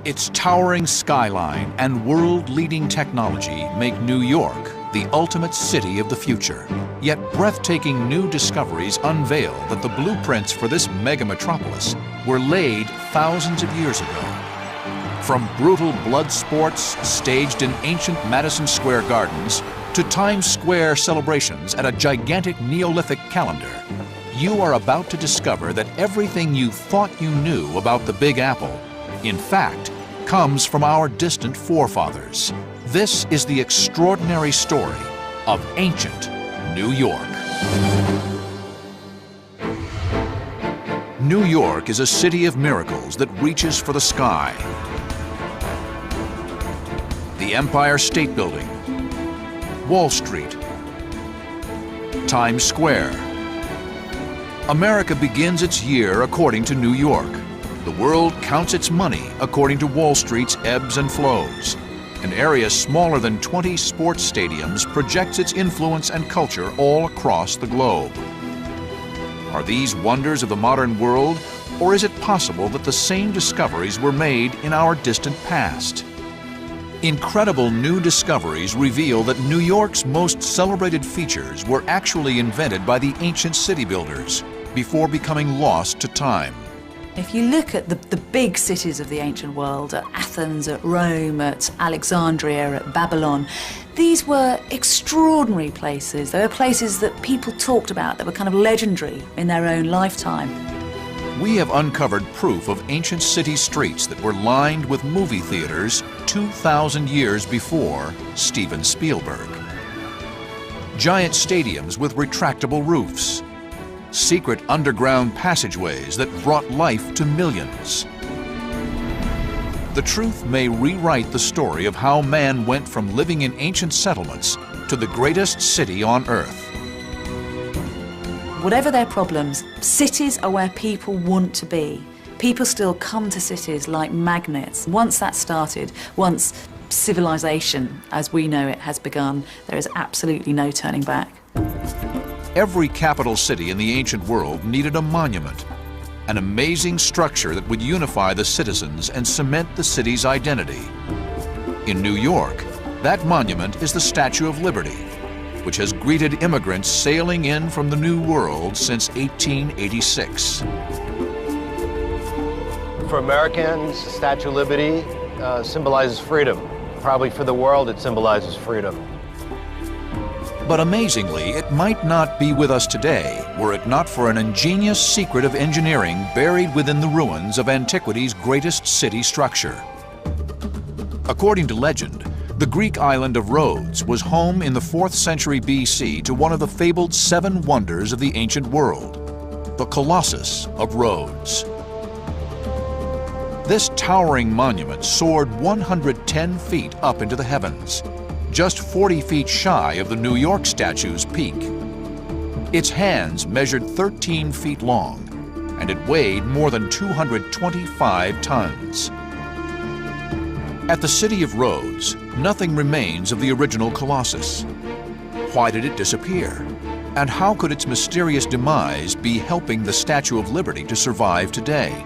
Its towering skyline and world-leading technology make New York the ultimate city of the future. Yet breathtaking new discoveries unveil that the blueprints for this mega metropolis were laid thousands of years ago. From brutal blood sports staged in ancient Madison Square Gardens to Times Square celebrations at a gigantic Neolithic calendar, you are about to discover that everything you thought you knew about the Big Apple, in fact, comes from our distant forefathers. This is the extraordinary story of ancient New York. New York is a city of miracles that reaches for the sky. The Empire State Building, Wall Street, Times Square. America begins its year according to New York. The world counts its money according to Wall Street's ebbs and flows. An area smaller than 20 sports stadiums projects its influence and culture all across the globe. Are these wonders of the modern world, or is it possible that the same discoveries were made in our distant past? Incredible new discoveries reveal that New York's most celebrated features were actually invented by the ancient city builders before becoming lost to time. If you look at the big cities of the ancient world, at Athens, at Rome, at Alexandria, at Babylon, these were extraordinary places. They were places that people talked about that were kind of legendary in their own lifetime. We have uncovered proof of ancient city streets that were lined with movie theaters 2,000 years before Steven Spielberg. Giant stadiums with retractable roofs. Secret underground passageways that brought life to millions. The truth may rewrite the story of how man went from living in ancient settlements to the greatest city on Earth. Whatever their problems, cities are where people want to be. People still come to cities like magnets. Once that started, once civilization as we know it has begun, there is absolutely no turning back. Every capital city in the ancient world needed a monument, an amazing structure that would unify the citizens and cement the city's identity. In New York, that monument is the Statue of Liberty, which has greeted immigrants sailing in from the New World since 1886. For Americans, Statue of Liberty symbolizes freedom. Probably for the world, it symbolizes freedom. But amazingly, it might not be with us today were it not for an ingenious secret of engineering buried within the ruins of antiquity's greatest city structure. According to legend, the Greek island of Rhodes was home in the 4th century BC to one of the fabled 7 wonders of the ancient world, the Colossus of Rhodes. This towering monument soared 110 feet up into the heavens, just 40 feet shy of the New York statue's peak. Its hands measured 13 feet long, and it weighed more than 225 tons. At the city of Rhodes, nothing remains of the original Colossus. Why did it disappear? And how could its mysterious demise be helping the Statue of Liberty to survive today?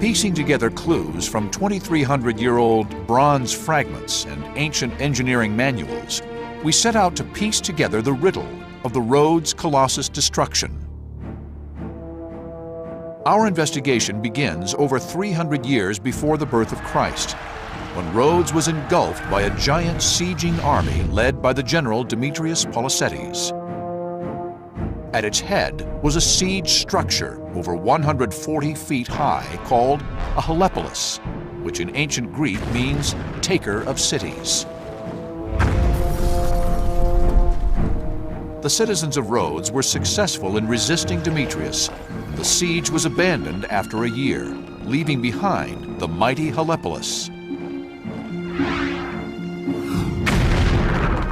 Piecing together clues from 2,300-year-old bronze fragments and ancient engineering manuals, we set out to piece together the riddle of the Rhodes Colossus destruction. Our investigation begins over 300 years before the birth of Christ, when Rhodes was engulfed by a giant sieging army led by the general Demetrius Policetes. At its head was a siege structure over 140 feet high called a helepolis, which in ancient Greek means taker of cities. The citizens of Rhodes were successful in resisting Demetrius. The siege was abandoned after a year, leaving behind the mighty Helepolis.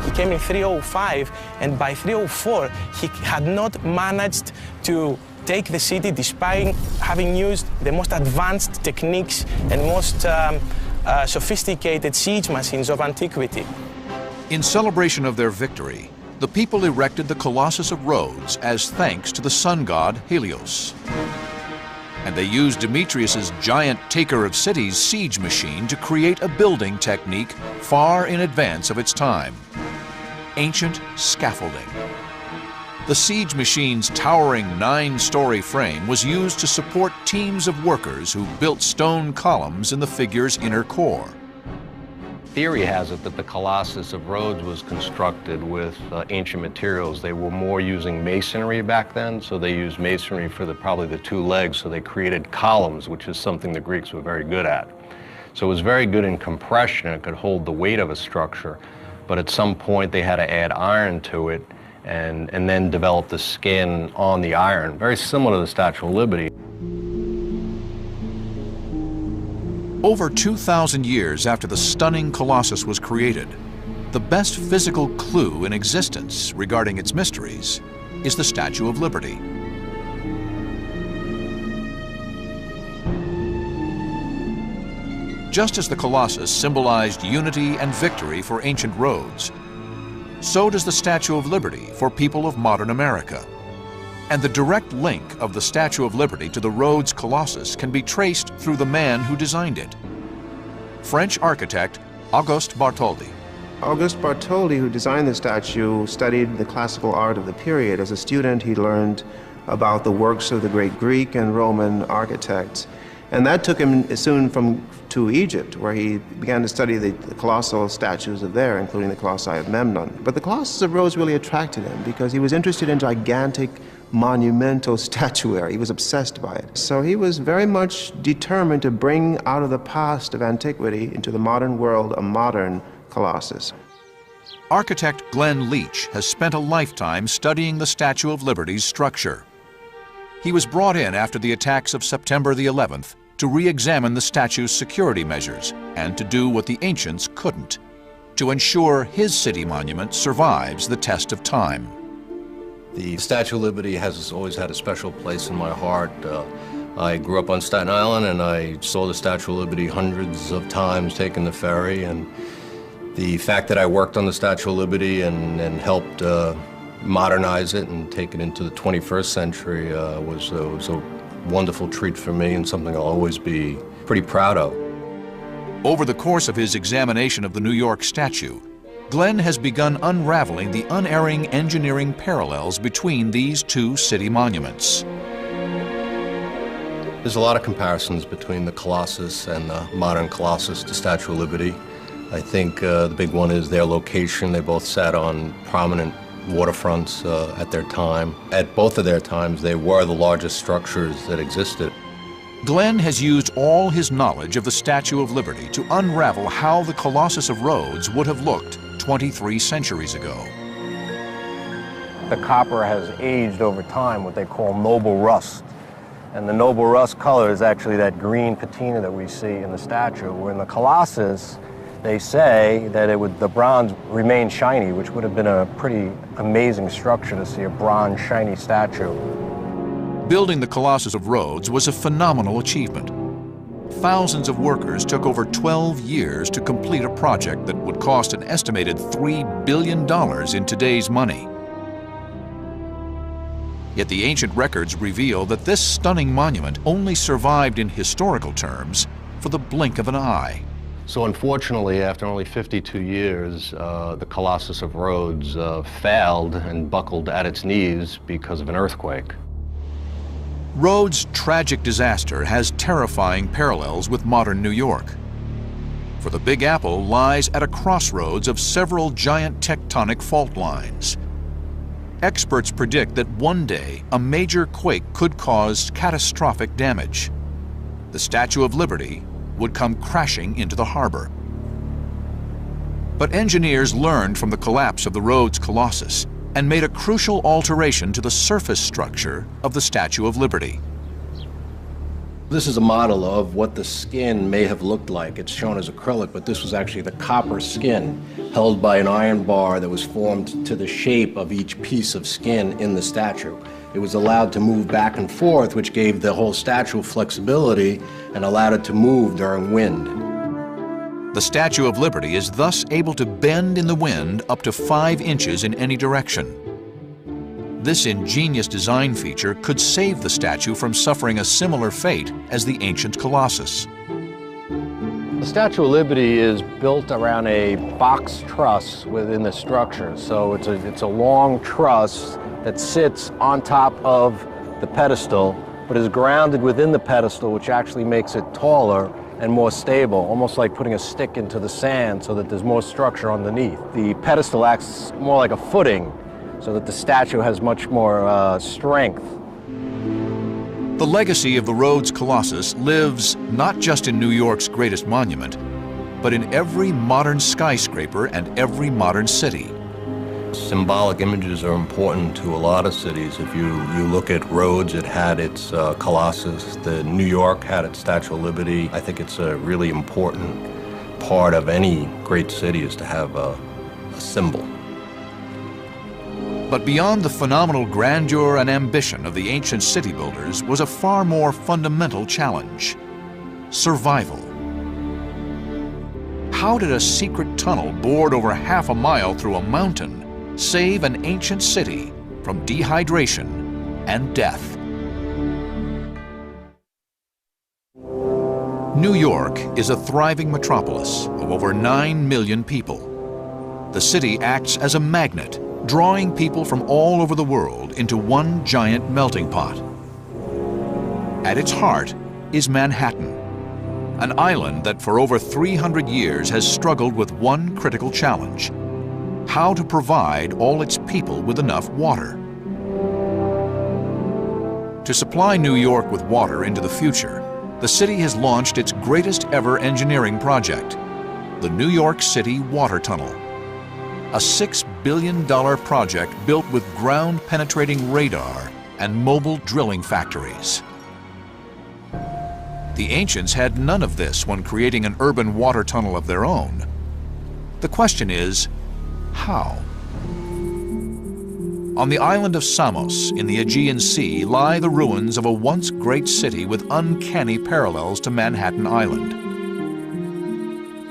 He came in 305, and by 304, he had not managed to take the city despite having used the most advanced techniques and most sophisticated siege machines of antiquity. In celebration of their victory, the people erected the Colossus of Rhodes as thanks to the sun god Helios. and they used Demetrius's giant taker of cities siege machine to create a building technique far in advance of its time: ancient scaffolding. The siege machine's towering 9-story frame was used to support teams of workers who built stone columns in the figure's inner core. Theory has it that the Colossus of Rhodes was constructed with ancient materials. They were more using masonry back then, so they used masonry for probably the 2 legs, so they created columns, which is something the Greeks were very good at. So it was very good in compression, and it could hold the weight of a structure, but at some point they had to add iron to it and then develop the skin on the iron, very similar to the Statue of Liberty. Over 2,000 years after the stunning Colossus was created, the best physical clue in existence regarding its mysteries is the Statue of Liberty. Just as the Colossus symbolized unity and victory for ancient Rhodes, so does the Statue of Liberty for people of modern America. And the direct link of the Statue of Liberty to the Rhodes Colossus can be traced through the man who designed it: French architect Auguste Bartholdi. Auguste Bartholdi, who designed the statue, studied the classical art of the period. As a student, he learned about the works of the great Greek and Roman architects. And that took him soon to Egypt, where he began to study the colossal statues of there, including the Colossi of Memnon. But the Colossus of Rhodes really attracted him because he was interested in gigantic monumental statuary. He was obsessed by it. So he was very much determined to bring out of the past of antiquity into the modern world a modern Colossus. Architect Glenn Leach has spent a lifetime studying the Statue of Liberty's structure. He was brought in after the attacks of September the 11th to re-examine the statue's security measures and to do what the ancients couldn't, to ensure his city monument survives the test of time. The Statue of Liberty has always had a special place in my heart. I grew up on Staten Island, and I saw the Statue of Liberty hundreds of times taking the ferry, and the fact that I worked on the Statue of Liberty and helped modernize it and take it into the 21st century was a wonderful treat for me, and something I'll always be pretty proud of. Over the course of his examination of the New York statue, Glenn has begun unraveling the unerring engineering parallels between these 2 city monuments. There's a lot of comparisons between the Colossus and the modern Colossus, the Statue of Liberty. I think the big one is their location. They both sat on prominent waterfronts at their time. At both of their times, they were the largest structures that existed. Glenn has used all his knowledge of the Statue of Liberty to unravel how the Colossus of Rhodes would have looked 23 centuries ago. The copper has aged over time, what they call noble rust. And the noble rust color is actually that green patina that we see in the statue. Where in the Colossus, they say that the bronze remained shiny, which would have been a pretty amazing structure to see a bronze shiny statue. Building the Colossus of Rhodes was a phenomenal achievement. Thousands of workers took over 12 years to complete a project that would cost an estimated $3 billion in today's money. Yet the ancient records reveal that this stunning monument only survived in historical terms for the blink of an eye. So unfortunately, after only 52 years, the Colossus of Rhodes failed and buckled at its knees because of an earthquake. Rhodes' tragic disaster has terrifying parallels with modern New York. For the Big Apple lies at a crossroads of several giant tectonic fault lines. Experts predict that one day a major quake could cause catastrophic damage. The Statue of Liberty would come crashing into the harbor. But engineers learned from the collapse of the Rhodes Colossus and made a crucial alteration to the surface structure of the Statue of Liberty. This is a model of what the skin may have looked like. It's shown as acrylic, but this was actually the copper skin held by an iron bar that was formed to the shape of each piece of skin in the statue. It was allowed to move back and forth, which gave the whole statue flexibility and allowed it to move during wind. The Statue of Liberty is thus able to bend in the wind up to 5 inches in any direction. This ingenious design feature could save the statue from suffering a similar fate as the ancient Colossus. The Statue of Liberty is built around a box truss within the structure. So it's a long truss that sits on top of the pedestal, but is grounded within the pedestal, which actually makes it taller and more stable, almost like putting a stick into the sand so that there's more structure underneath. The pedestal acts more like a footing so that the statue has much more strength. The legacy of the Rhodes Colossus lives not just in New York's greatest monument, but in every modern skyscraper and every modern city. Symbolic images are important to a lot of cities. If you look at Rhodes, it had its Colossus. New York had its Statue of Liberty. I think it's a really important part of any great city is to have a symbol. But beyond the phenomenal grandeur and ambition of the ancient city builders was a far more fundamental challenge: survival. How did a secret tunnel bored over half a mile through a mountain save an ancient city from dehydration and death? New York is a thriving metropolis of over 9 million people. The city acts as a magnet, drawing people from all over the world into one giant melting pot. At its heart is Manhattan, an island that for over 300 years has struggled with one critical challenge: how to provide all its people with enough water. To supply New York with water into the future, the city has launched its greatest ever engineering project, the New York City Water Tunnel. A $6 billion project built with ground-penetrating radar and mobile drilling factories. The ancients had none of this when creating an urban water tunnel of their own. The question is, how? On the island of Samos in the Aegean Sea lie the ruins of a once great city with uncanny parallels to Manhattan Island.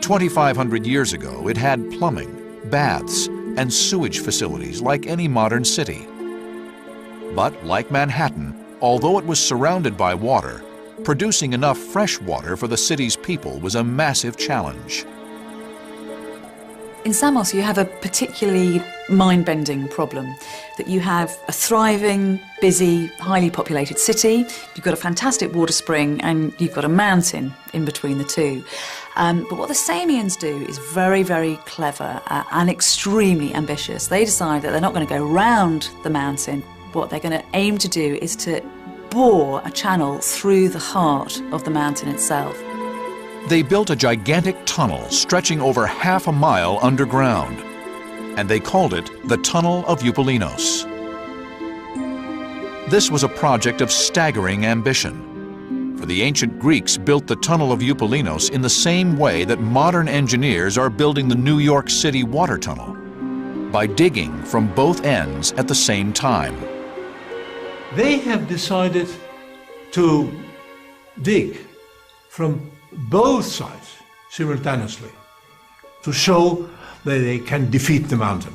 2,500 years ago, it had plumbing, baths, and sewage facilities like any modern city. But like Manhattan, although it was surrounded by water, producing enough fresh water for the city's people was a massive challenge. In Samos, you have a particularly mind-bending problem, that you have a thriving, busy, highly populated city, you've got a fantastic water spring, and you've got a mountain in between the two. But what the Samians do is very, very clever and extremely ambitious. They decide that they're not going to go round the mountain. What they're going to aim to do is to bore a channel through the heart of the mountain itself. They built a gigantic tunnel stretching over half a mile underground, and they called it the Tunnel of Eupalinos. This was a project of staggering ambition, for the ancient Greeks built the Tunnel of Eupalinos in the same way that modern engineers are building the New York City water tunnel, by digging from both ends at the same time. They have decided to dig from both sides simultaneously to show that they can defeat the mountain.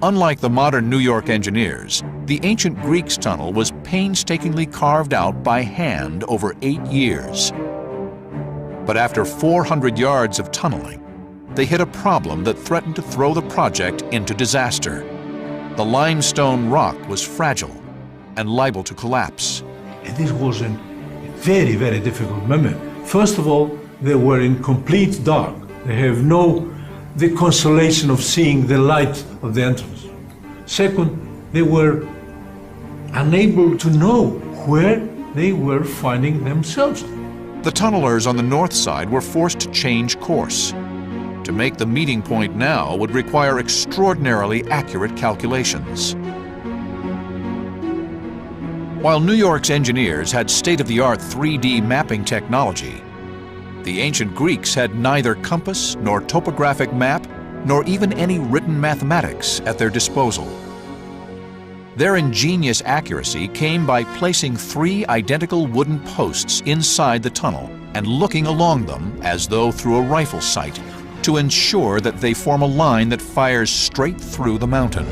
Unlike the modern New York engineers, the ancient Greeks' tunnel was painstakingly carved out by hand over 8 years. But after 400 yards of tunneling, they hit a problem that threatened to throw the project into disaster. The limestone rock was fragile and liable to collapse. And this was a very, very difficult moment. First of all, they were in complete dark. They have the consolation of seeing the light of the entrance. Second, they were unable to know where they were finding themselves. The tunnelers on the north side were forced to change course. To make the meeting point now would require extraordinarily accurate calculations. While New York's engineers had state-of-the-art 3D mapping technology, the ancient Greeks had neither compass nor topographic map, nor even any written mathematics at their disposal. Their ingenious accuracy came by placing 3 identical wooden posts inside the tunnel and looking along them as though through a rifle sight to ensure that they form a line that fires straight through the mountain.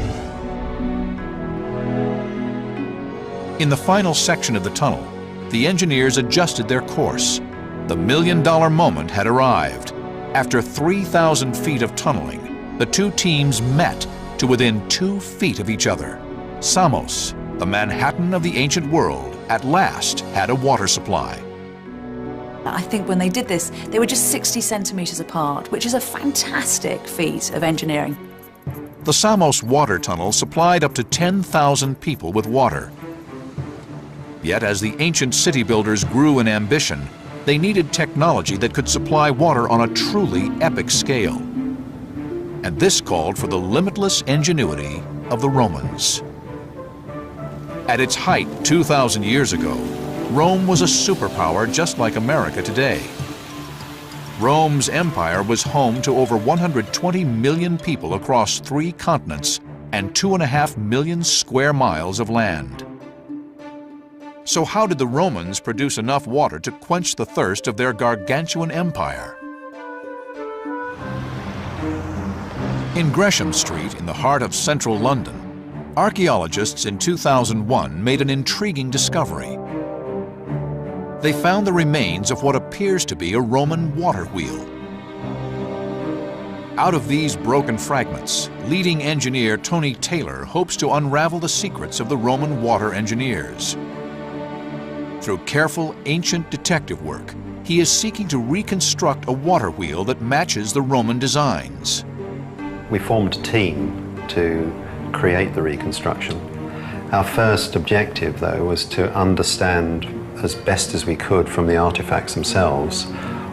In the final section of the tunnel, the engineers adjusted their course. The million-dollar moment had arrived. After 3,000 feet of tunneling, the two teams met to within 2 feet of each other. Samos, the Manhattan of the ancient world, at last had a water supply. I think when they did this, they were just 60 centimetres apart, which is a fantastic feat of engineering. The Samos water tunnel supplied up to 10,000 people with water. Yet as the ancient city builders grew in ambition, they needed technology that could supply water on a truly epic scale. And this called for the limitless ingenuity of the Romans. At its height 2,000 years ago, Rome was a superpower just like America today. Rome's empire was home to over 120 million people across 3 continents and 2.5 million square miles of land. So how did the Romans produce enough water to quench the thirst of their gargantuan empire? In Gresham Street, in the heart of central London, archaeologists in 2001 made an intriguing discovery. They found the remains of what appears to be a Roman water wheel. Out of these broken fragments, leading engineer Tony Taylor hopes to unravel the secrets of the Roman water engineers. Through careful ancient detective work, he is seeking to reconstruct a water wheel that matches the Roman designs. We formed a team to create the reconstruction. Our first objective, though, was to understand as best as we could from the artifacts themselves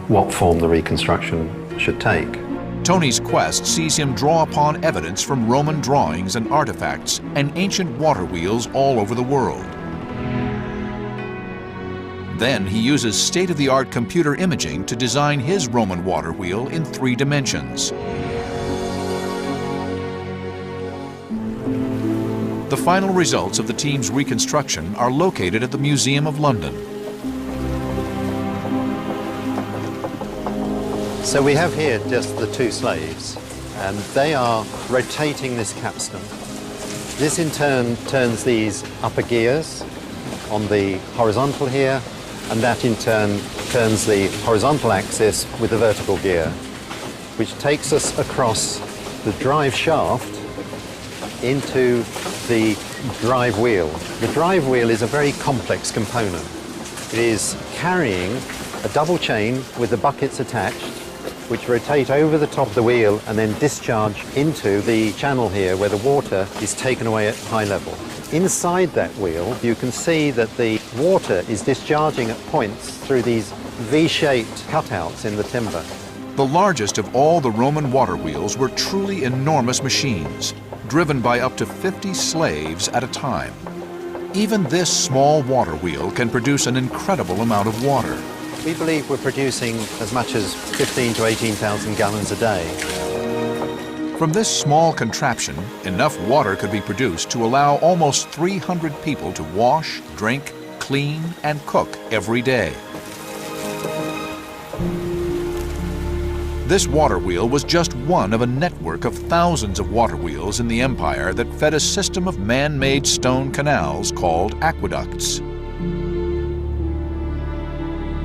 what form the reconstruction should take. Tony's quest sees him draw upon evidence from Roman drawings and artifacts and ancient water wheels all over the world. Then he uses state-of-the-art computer imaging to design his Roman water wheel in 3 dimensions. The final results of the team's reconstruction are located at the Museum of London. So we have here just the 2 slaves, and they are rotating this capstan. This in turn turns these upper gears on the horizontal here, and that in turn turns the horizontal axis with the vertical gear, which takes us across the drive shaft into the drive wheel. The drive wheel is a very complex component. It is carrying a double chain with the buckets attached, which rotate over the top of the wheel and then discharge into the channel here where the water is taken away at high level. Inside that wheel, you can see that the water is discharging at points through these V-shaped cutouts in the timber. The largest of all the Roman water wheels were truly enormous machines, driven by up to 50 slaves at a time. Even this small water wheel can produce an incredible amount of water. We believe we're producing as much as 15,000 to 18,000 gallons a day. From this small contraption, enough water could be produced to allow almost 300 people to wash, drink, clean, and cook every day. This water wheel was just one of a network of thousands of water wheels in the empire that fed a system of man-made stone canals called aqueducts.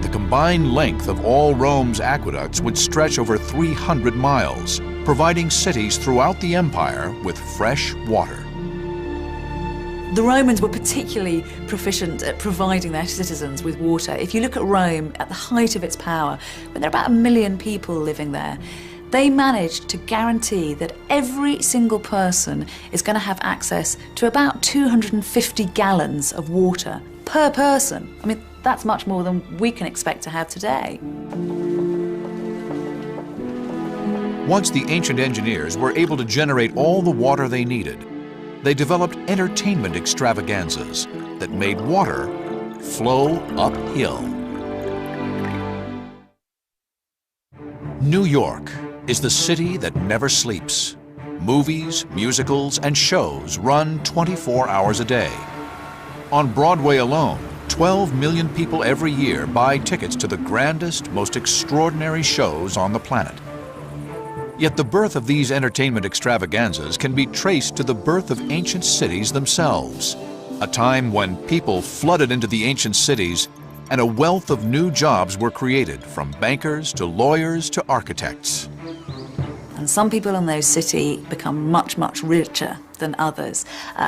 The combined length of all Rome's aqueducts would stretch over 300 miles, providing cities throughout the empire with fresh water. The Romans were particularly proficient at providing their citizens with water. If you look at Rome at the height of its power, when there are about 1 million people living there, they managed to guarantee that every single person is going to have access to about 250 gallons of water per person. I mean, that's much more than we can expect to have today. Once the ancient engineers were able to generate all the water they needed, they developed entertainment extravaganzas that made water flow uphill. New York is the city that never sleeps. Movies, musicals, and shows run 24 hours a day. On Broadway alone, 12 million people every year buy tickets to the grandest, most extraordinary shows on the planet. Yet the birth of these entertainment extravaganzas can be traced to the birth of ancient cities themselves. a time when people flooded into the ancient cities and a wealth of new jobs were created, from bankers to lawyers to architects. And some people in those cities become much, much richer than others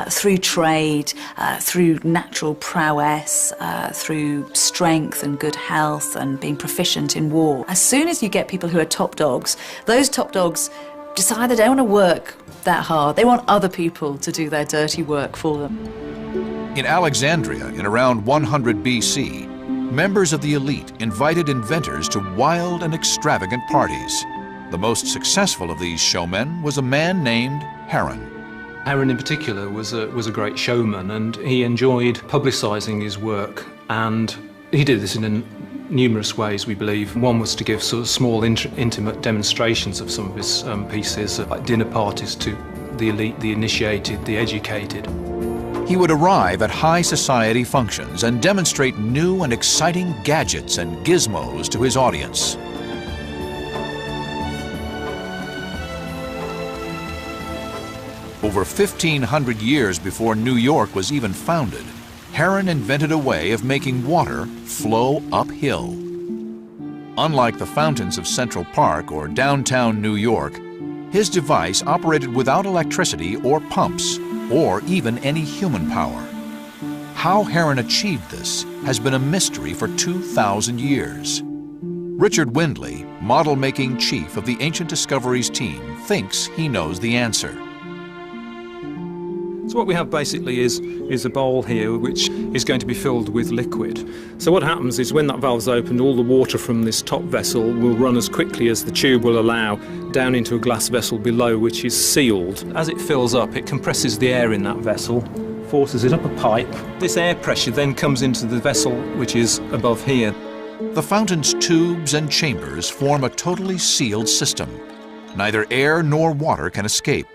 through trade, through natural prowess, through strength and good health and being proficient in war. As soon as you get people who are top dogs, those top dogs decide they don't want to work that hard. They want other people to do their dirty work for them. In Alexandria, in around 100 BC, members of the elite invited inventors to wild and extravagant parties. The most successful of these showmen was a man named Heron. Heron in particular was a great showman, and he enjoyed publicising his work, and he did this in numerous ways, we believe. One was to give sort of small intimate demonstrations of some of his pieces, like dinner parties to the elite, the initiated, the educated. He would arrive at high society functions and demonstrate new and exciting gadgets and gizmos to his audience. Over 1,500 years before New York was even founded, Heron invented a way of making water flow uphill. Unlike the fountains of Central Park or downtown New York, his device operated without electricity or pumps, or even any human power. How Heron achieved this has been a mystery for 2,000 years. Richard Windley, model-making chief of the Ancient Discoveries team, thinks he knows the answer. So what we have basically is a bowl here which is going to be filled with liquid. So what happens is when that valve's opened, all the water from this top vessel will run as quickly as the tube will allow down into a glass vessel below, which is sealed. As it fills up, it compresses the air in that vessel, forces it up a pipe. This air pressure then comes into the vessel which is above here. The fountain's tubes and chambers form a totally sealed system. Neither air nor water can escape.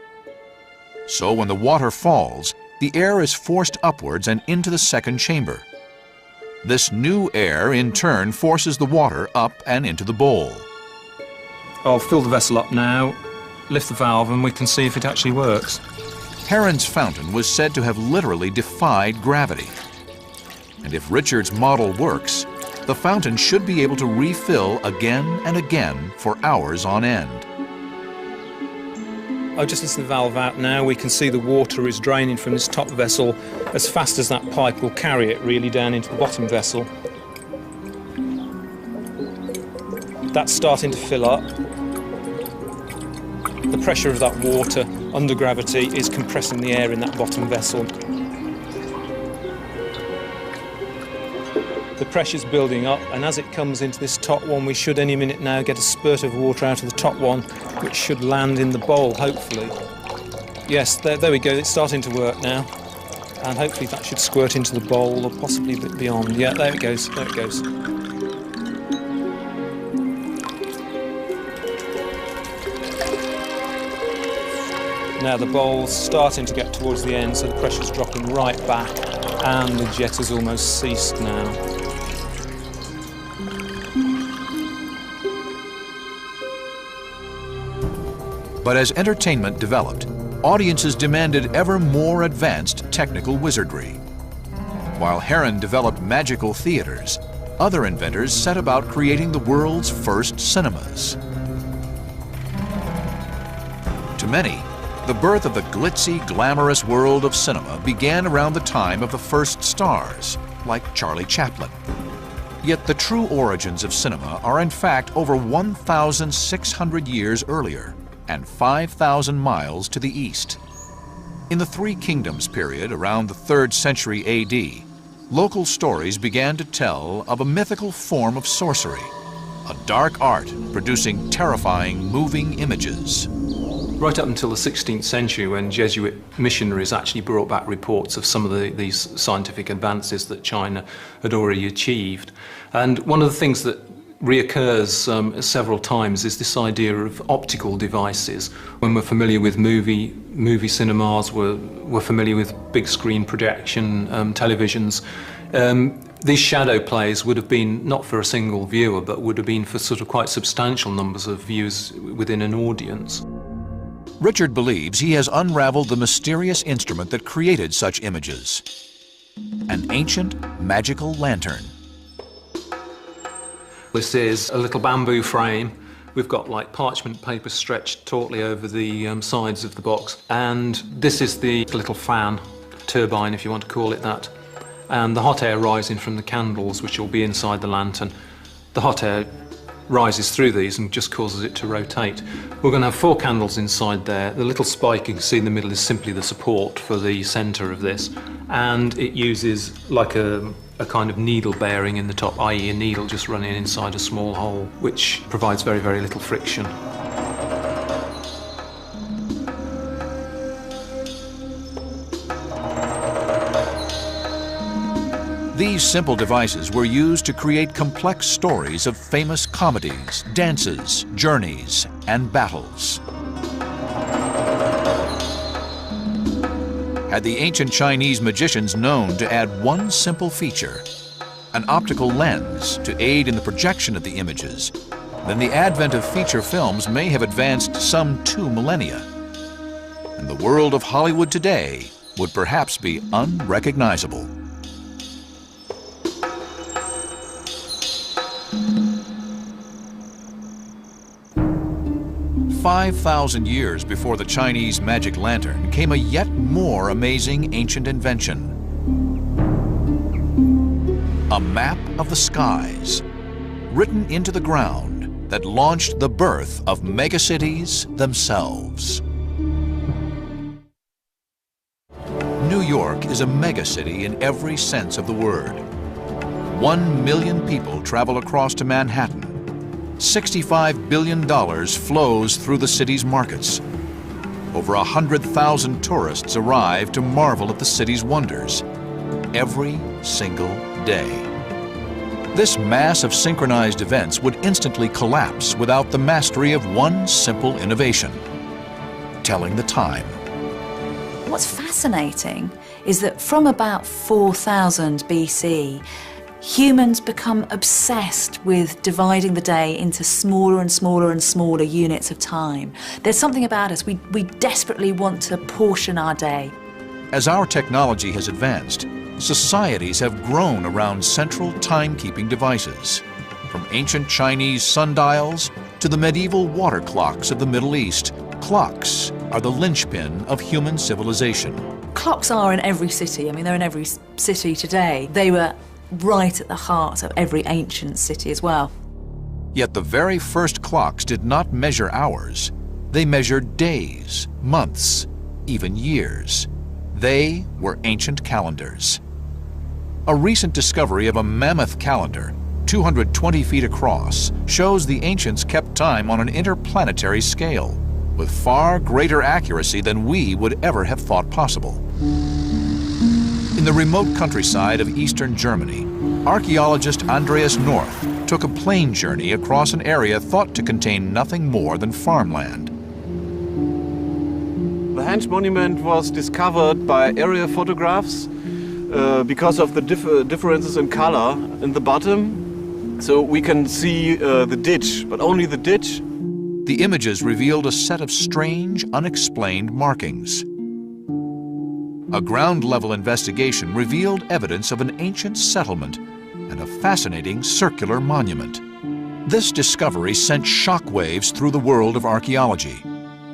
So when the water falls, the air is forced upwards and into the second chamber. This new air in turn forces the water up and into the bowl. I'll fill the vessel up now, lift the valve, and we can see if it actually works. Heron's fountain was said to have literally defied gravity. And if Richard's model works, the fountain should be able to refill again and again for hours on end. I've just lifted the valve out now. We can see the water is draining from this top vessel as fast as that pipe will carry it really down into the bottom vessel. That's starting to fill up. The pressure of that water under gravity is compressing the air in that bottom vessel. The pressure's building up, and as it comes into this top one, we should any minute now get a spurt of water out of the top one, which should land in the bowl, hopefully. Yes, there we go, it's starting to work now. And hopefully that should squirt into the bowl, or possibly a bit beyond. Yeah, there it goes, there it goes. Now the bowl's starting to get towards the end, so the pressure's dropping right back, and the jet has almost ceased now. But as entertainment developed, audiences demanded ever more advanced technical wizardry. While Heron developed magical theaters, other inventors set about creating the world's first cinemas. To many, the birth of the glitzy, glamorous world of cinema began around the time of the first stars, like Charlie Chaplin. Yet the true origins of cinema are in fact over 1,600 years earlier, and 5,000 miles to the east. In the Three Kingdoms period, around the 3rd century AD, local stories began to tell of a mythical form of sorcery, a dark art producing terrifying moving images. Right up until the 16th century, when Jesuit missionaries actually brought back reports of some of these scientific advances that China had already achieved. And one of the things that reoccurs several times is this idea of optical devices. When we're familiar with movie cinemas, we're familiar with big screen projection televisions. These shadow plays would have been not for a single viewer, but would have been for sort of quite substantial numbers of viewers within an audience. Richard believes he has unraveled the mysterious instrument that created such images. an ancient magical lantern. This is a little bamboo frame. We've got like parchment paper stretched tautly over the sides of the box. And this is the little fan, turbine if you want to call it that. And the hot air rising from the candles, which will be inside the lantern. The hot air rises through these and just causes it to rotate. We're going to have 4 candles inside there. The little spike you can see in the middle is simply the support for the centre of this. And it uses like a kind of needle bearing in the top, i.e. a needle just running inside a small hole, which provides very, very little friction. These simple devices were used to create complex stories of famous comedies, dances, journeys, and battles. Had the ancient Chinese magicians known to add one simple feature, an optical lens to aid in the projection of the images, then the advent of feature films may have advanced some 2 millennia, and the world of Hollywood today would perhaps be unrecognizable. 5,000 years before the Chinese magic lantern came a yet more amazing ancient invention. A map of the skies, written into the ground, that launched the birth of megacities themselves. New York is a megacity in every sense of the word. 1 million people travel across to Manhattan. $65 billion flows through the city's markets. Over 100,000 tourists arrive to marvel at the city's wonders every single day. This mass of synchronized events would instantly collapse without the mastery of one simple innovation: telling the time. What's fascinating is that from about 4000 BC, humans become obsessed with dividing the day into smaller and smaller and smaller units of time. There's something about us, we desperately want to portion our day. As our technology has advanced, societies have grown around central timekeeping devices, from ancient Chinese sundials to the medieval water clocks of the Middle East. Clocks are the linchpin of human civilization. Clocks are in every city. I mean, they're in every city today. They were right at the heart of every ancient city as well. Yet the very first clocks did not measure hours. They measured days, months, even years. They were ancient calendars. A recent discovery of a mammoth calendar, 220 feet across, shows the ancients kept time on an interplanetary scale, with far greater accuracy than we would ever have thought possible. In the remote countryside of eastern Germany, archaeologist Andreas North took a plane journey across an area thought to contain nothing more than farmland. The Henge monument was discovered by aerial photographs because of the differences in color in the bottom. So we can see the ditch, but only the ditch. The images revealed a set of strange, unexplained markings. A ground-level investigation revealed evidence of an ancient settlement and a fascinating circular monument. This discovery sent shockwaves through the world of archaeology.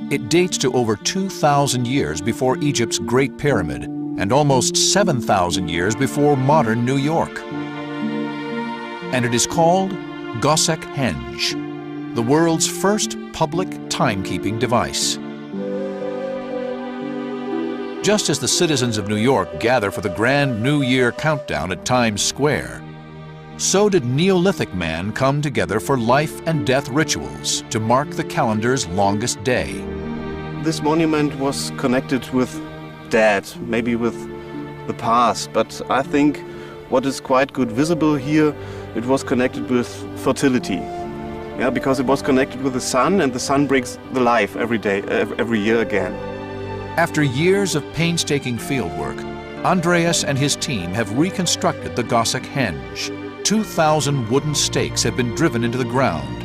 It dates to over 2,000 years before Egypt's Great Pyramid and almost 7,000 years before modern New York. And it is called Gossek Henge, the world's first public timekeeping device. Just as the citizens of New York gather for the grand New Year countdown at Times Square, so did Neolithic man come together for life and death rituals to mark the calendar's longest day. This monument was connected with death, maybe with the past, but I think what is quite good visible here, it was connected with fertility. Yeah, because it was connected with the sun, and the sun brings the life every day, every year again. After years of painstaking fieldwork, Andreas and his team have reconstructed the Gossek Henge. 2,000 wooden stakes have been driven into the ground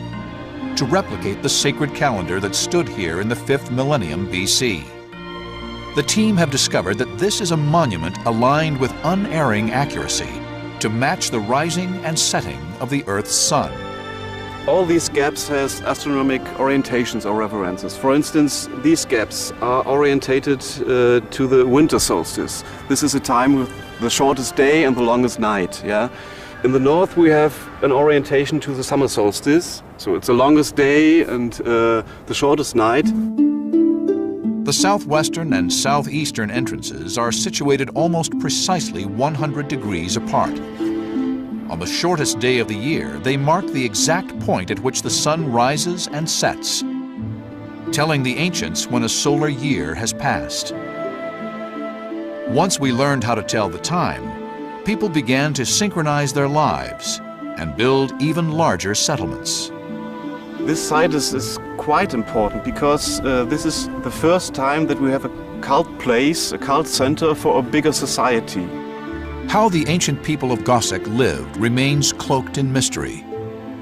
to replicate the sacred calendar that stood here in the 5th millennium BC. The team have discovered that this is a monument aligned with unerring accuracy to match the rising and setting of the Earth's sun. All these gaps has astronomic orientations or references. For instance, these gaps are orientated to the winter solstice. This is a time with the shortest day and the longest night. Yeah? In the north we have an orientation to the summer solstice, so it's the longest day and the shortest night. The southwestern and southeastern entrances are situated almost precisely 100 degrees apart. On the shortest day of the year, they mark the exact point at which the sun rises and sets, telling the ancients when a solar year has passed. Once we learned how to tell the time, people began to synchronize their lives and build even larger settlements. This site is quite important because this is the first time that we have a cult place, a cult center for a bigger society. How the ancient people of Gossec lived remains cloaked in mystery,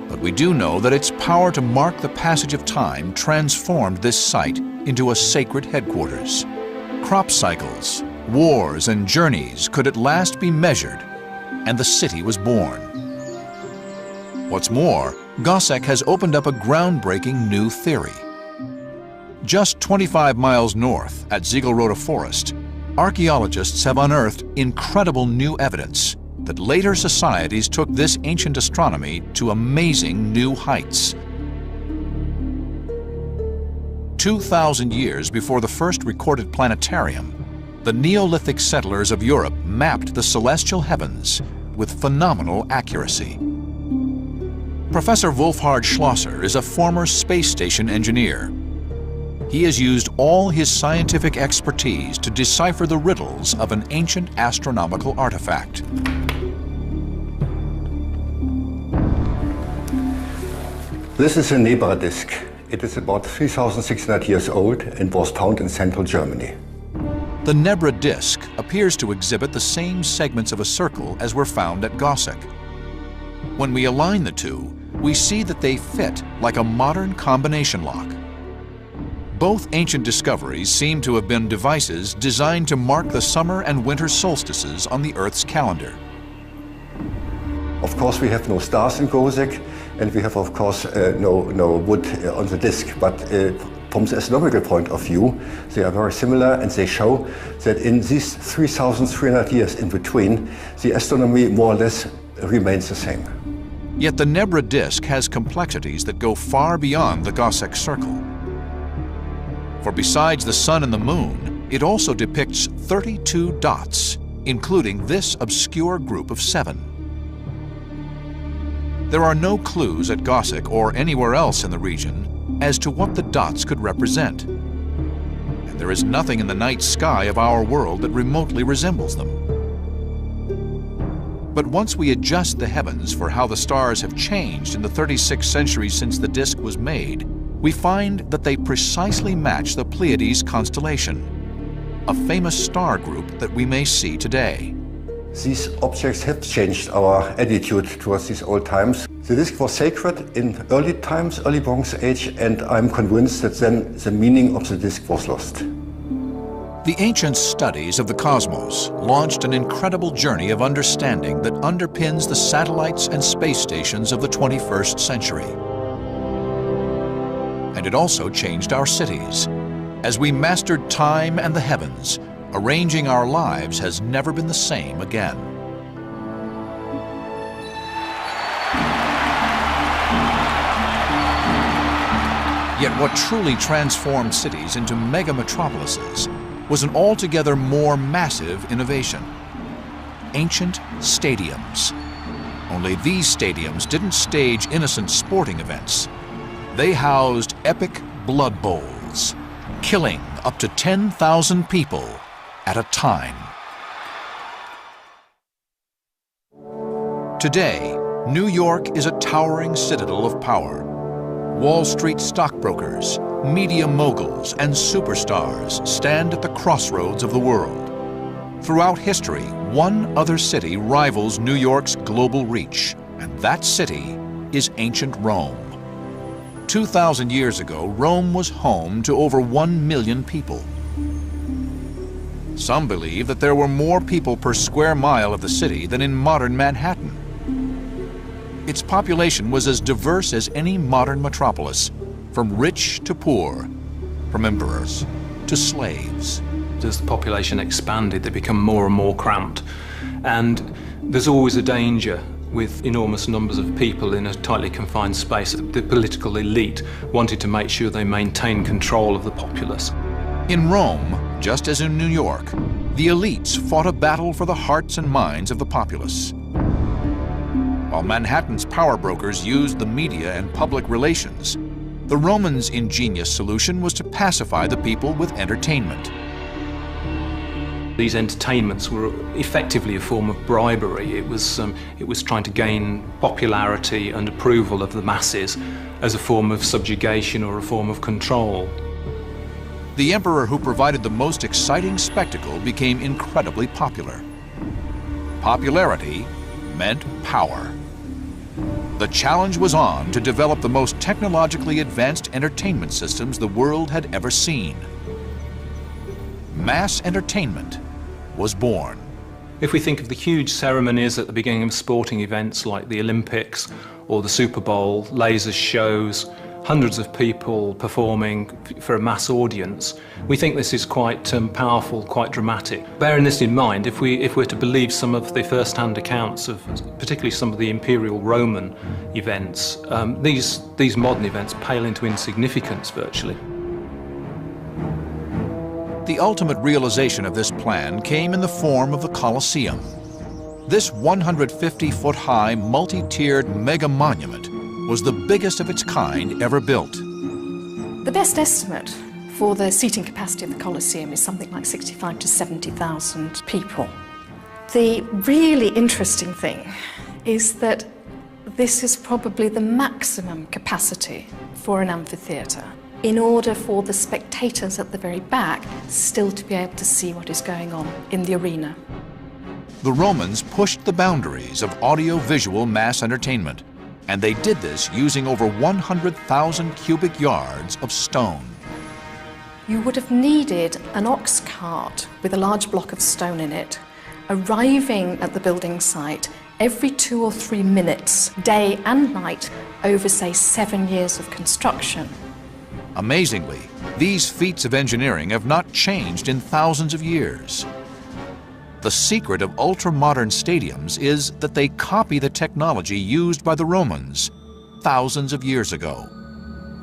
but we do know that its power to mark the passage of time transformed this site into a sacred headquarters. Crop cycles, wars, and journeys could at last be measured, and the city was born. What's more, Gossec has opened up a groundbreaking new theory. Just 25 miles north at Ziegelrode Forest, archaeologists have unearthed incredible new evidence that later societies took this ancient astronomy to amazing new heights. 2,000 years before the first recorded planetarium, the Neolithic settlers of Europe mapped the celestial heavens with phenomenal accuracy. Professor Wolfhard Schlosser is a former space station engineer. He has used all his scientific expertise to decipher the riddles of an ancient astronomical artifact. This is a Nebra disk. It is about 3,600 years old and was found in central Germany. The Nebra disk appears to exhibit the same segments of a circle as were found at Gossec. When we align the two, we see that they fit like a modern combination lock. Both ancient discoveries seem to have been devices designed to mark the summer and winter solstices on the Earth's calendar. Of course, we have no stars in Gossec, and we have, of course, no wood on the disk. But from the astronomical point of view, they are very similar, and they show that in these 3,300 years in between, the astronomy more or less remains the same. Yet the Nebra disk has complexities that go far beyond the Gossec circle. For besides the sun and the moon, it also depicts 32 dots, including this obscure group of 7. There are no clues at Gossec or anywhere else in the region as to what the dots could represent. And there is nothing in the night sky of our world that remotely resembles them. But once we adjust the heavens for how the stars have changed in the 36 centuries since the disk was made, we find that they precisely match the Pleiades constellation, a famous star group that we may see today. These objects have changed our attitude towards these old times. The disk was sacred in early times, early Bronze Age, and I'm convinced that then the meaning of the disk was lost. The ancient studies of the cosmos launched an incredible journey of understanding that underpins the satellites and space stations of the 21st century. And it also changed our cities. As we mastered time and the heavens, arranging our lives has never been the same again. Yet what truly transformed cities into mega metropolises was an altogether more massive innovation: ancient stadiums. Only these stadiums didn't stage innocent sporting events. They housed epic blood bowls, killing up to 10,000 people at a time. Today, New York is a towering citadel of power. Wall Street stockbrokers, media moguls, and superstars stand at the crossroads of the world. Throughout history, one other city rivals New York's global reach, and that city is ancient Rome. 2,000 years ago, Rome was home to over 1 million people. Some believe that there were more people per square mile of the city than in modern Manhattan. Its population was as diverse as any modern metropolis, from rich to poor, from emperors to slaves. As the population expanded, they become more and more cramped. And there's always a danger with enormous numbers of people in a tightly confined space. The political elite wanted to make sure they maintained control of the populace. In Rome, just as in New York, the elites fought a battle for the hearts and minds of the populace. While Manhattan's power brokers used the media and public relations, the Romans' ingenious solution was to pacify the people with entertainment. These entertainments were effectively a form of bribery. It was trying to gain popularity and approval of the masses as a form of subjugation or a form of control. The emperor who provided the most exciting spectacle became incredibly popular. Popularity meant power. The challenge was on to develop the most technologically advanced entertainment systems the world had ever seen. Mass entertainment was born. If we think of the huge ceremonies at the beginning of sporting events like the Olympics or the Super Bowl, laser shows, hundreds of people performing for a mass audience, we think this is quite powerful, quite dramatic. Bearing this in mind, if we're to believe some of the first-hand accounts of particularly some of the Imperial Roman events, these modern events pale into insignificance virtually. The ultimate realization of this plan came in the form of the Colosseum. This 150-foot-high, multi-tiered mega monument was the biggest of its kind ever built. The best estimate for the seating capacity of the Colosseum is something like 65 to 70,000 people. The really interesting thing is that this is probably the maximum capacity for an amphitheatre, in order for the spectators at the very back still to be able to see what is going on in the arena. The Romans pushed the boundaries of audio-visual mass entertainment, and they did this using over 100,000 cubic yards of stone. You would have needed an ox cart with a large block of stone in it, arriving at the building site every 2 or 3 minutes, day and night, over, say, 7 years of construction. Amazingly, these feats of engineering have not changed in thousands of years. The secret of ultra-modern stadiums is that they copy the technology used by the Romans thousands of years ago.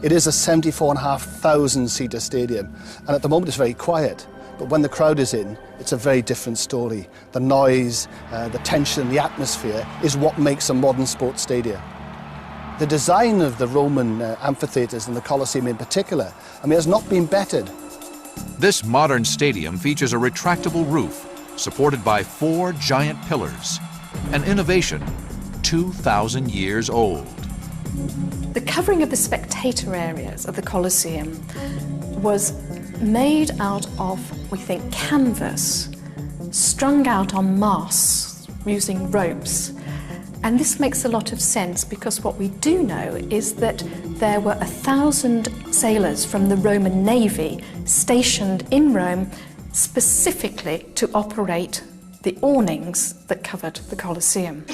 It is a 74,500-seater stadium, and at the moment it's very quiet. But when the crowd is in, it's a very different story. The noise, the tension, the atmosphere is what makes a modern sports stadium. The design of the Roman amphitheatres and the Colosseum in particular, has not been bettered. This modern stadium features a retractable roof supported by 4 giant pillars, an innovation 2,000 years old. The covering of the spectator areas of the Colosseum was made out of, we think, canvas, strung out on masts using ropes. And this makes a lot of sense because what we do know is that there were 1,000 sailors from the Roman Navy stationed in Rome specifically to operate the awnings that covered the Colosseum.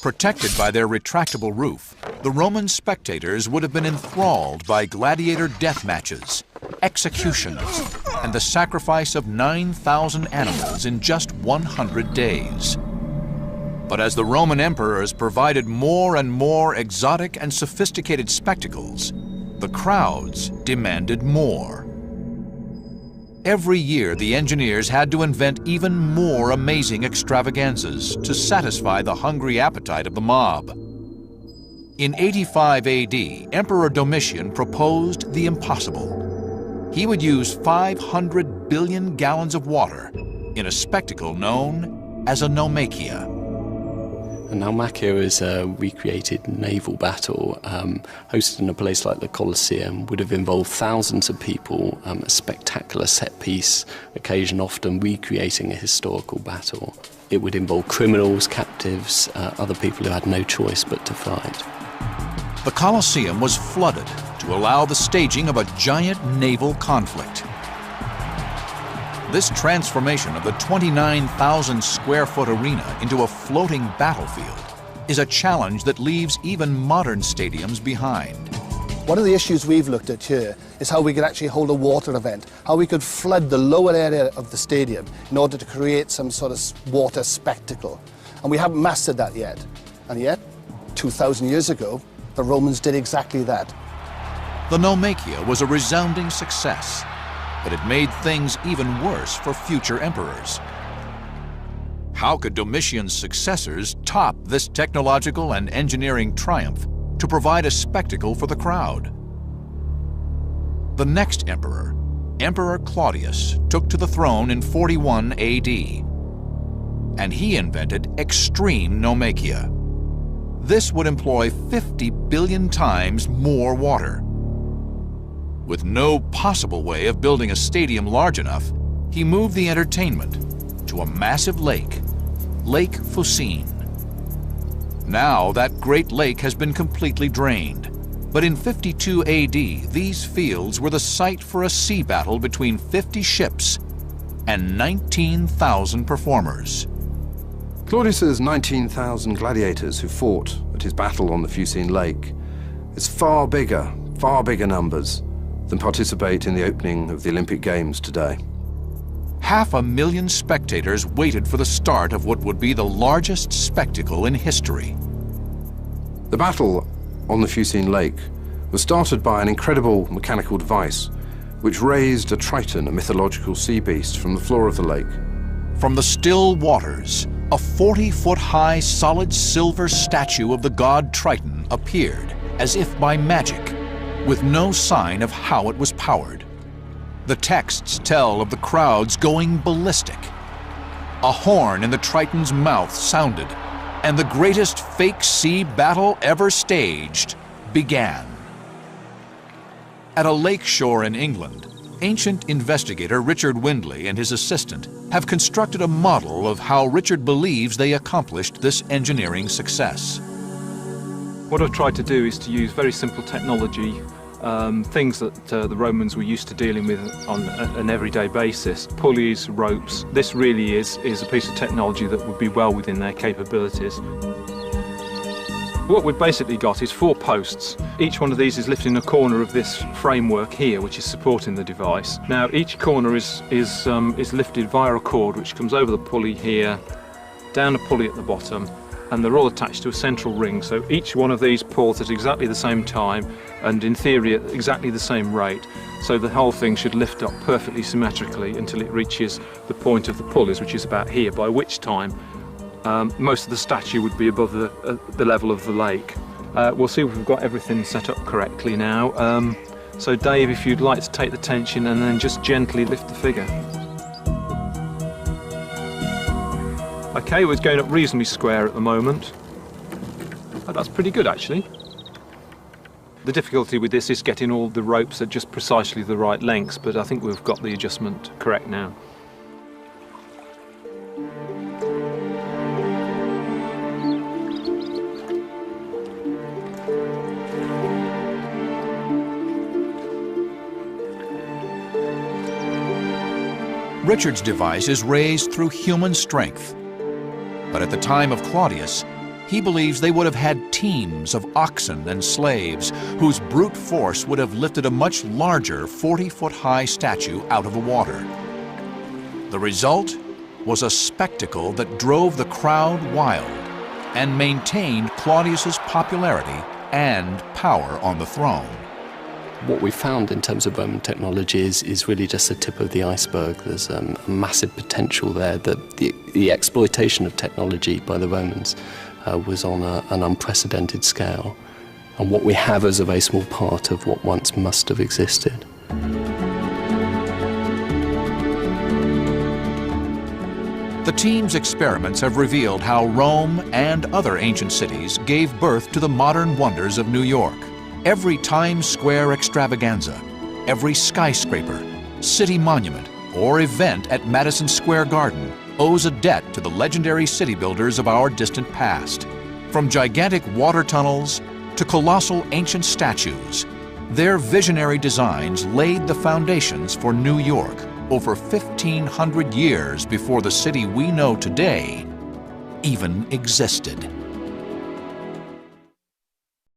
Protected by their retractable roof, the Roman spectators would have been enthralled by gladiator death matches, executions, and the sacrifice of 9,000 animals in just 100 days. But as the Roman emperors provided more and more exotic and sophisticated spectacles, the crowds demanded more. Every year, the engineers had to invent even more amazing extravaganzas to satisfy the hungry appetite of the mob. In 85 AD, Emperor Domitian proposed the impossible. He would use 500 billion gallons of water in a spectacle known as a naumachia. A naumachia is a recreated naval battle hosted in a place like the Colosseum, would have involved thousands of people, a spectacular set piece, occasion often recreating a historical battle. It would involve criminals, captives, other people who had no choice but to fight. The Colosseum was flooded to allow the staging of a giant naval conflict. This transformation of the 29,000 square foot arena into a floating battlefield is a challenge that leaves even modern stadiums behind. One of the issues we've looked at here is how we could actually hold a water event, how we could flood the lower area of the stadium in order to create some sort of water spectacle. And we haven't mastered that yet. And yet, 2,000 years ago, the Romans did exactly that. The Naumachia was a resounding success, but it made things even worse for future emperors. How could Domitian's successors top this technological and engineering triumph to provide a spectacle for the crowd? The next emperor, Emperor Claudius, took to the throne in 41 AD, and he invented extreme Naumachia. This would employ 50 billion times more water. With no possible way of building a stadium large enough, he moved the entertainment to a massive lake, Lake Fucine. Now that great lake has been completely drained, but in 52 AD, these fields were the site for a sea battle between 50 ships and 19,000 performers. Claudius's 19,000 gladiators who fought at his battle on the Fucine Lake is far bigger numbers than participate in the opening of the Olympic Games today. 500,000 spectators waited for the start of what would be the largest spectacle in history. The battle on the Fucine Lake was started by an incredible mechanical device which raised a Triton, a mythological sea beast, from the floor of the lake. From the still waters, a 40-foot-high solid silver statue of the god Triton appeared, as if by magic, with no sign of how it was powered. The texts tell of the crowds going ballistic. A horn in the Triton's mouth sounded, and the greatest fake sea battle ever staged began. At a lake shore in England, ancient investigator Richard Windley and his assistant have constructed a model of how Richard believes they accomplished this engineering success. What I've tried to do is to use very simple technology, things that the Romans were used to dealing with on an everyday basis. Pulleys, ropes. This really is a piece of technology that would be well within their capabilities. What we've basically got is 4 posts. Each one of these is lifting a corner of this framework here, which is supporting the device. Now each corner is lifted via a cord which comes over the pulley here, down a pulley at the bottom, and they're all attached to a central ring. So each one of these pulls at exactly the same time and in theory at exactly the same rate. So the whole thing should lift up perfectly symmetrically until it reaches the point of the pulleys, which is about here, by which time most of the statue would be above the level of the lake. We'll see if we've got everything set up correctly now. So Dave, if you'd like to take the tension and then just gently lift the figure. Okay, we're going up reasonably square at the moment. Oh, that's pretty good actually. The difficulty with this is getting all the ropes at just precisely the right lengths, but I think we've got the adjustment correct now. Richard's device is raised through human strength. But at the time of Claudius, he believes they would have had teams of oxen and slaves whose brute force would have lifted a much larger 40-foot-high statue out of the water. The result was a spectacle that drove the crowd wild and maintained Claudius's popularity and power on the throne. What we found in terms of Roman technology is really just the tip of the iceberg. There's a massive potential there. That the exploitation of technology by the Romans was on an unprecedented scale. And what we have is a very small part of what once must have existed. The team's experiments have revealed how Rome and other ancient cities gave birth to the modern wonders of New York. Every Times Square extravaganza, every skyscraper, city monument, or event at Madison Square Garden owes a debt to the legendary city builders of our distant past. From gigantic water tunnels to colossal ancient statues, their visionary designs laid the foundations for New York, over 1,500 years before the city we know today even existed.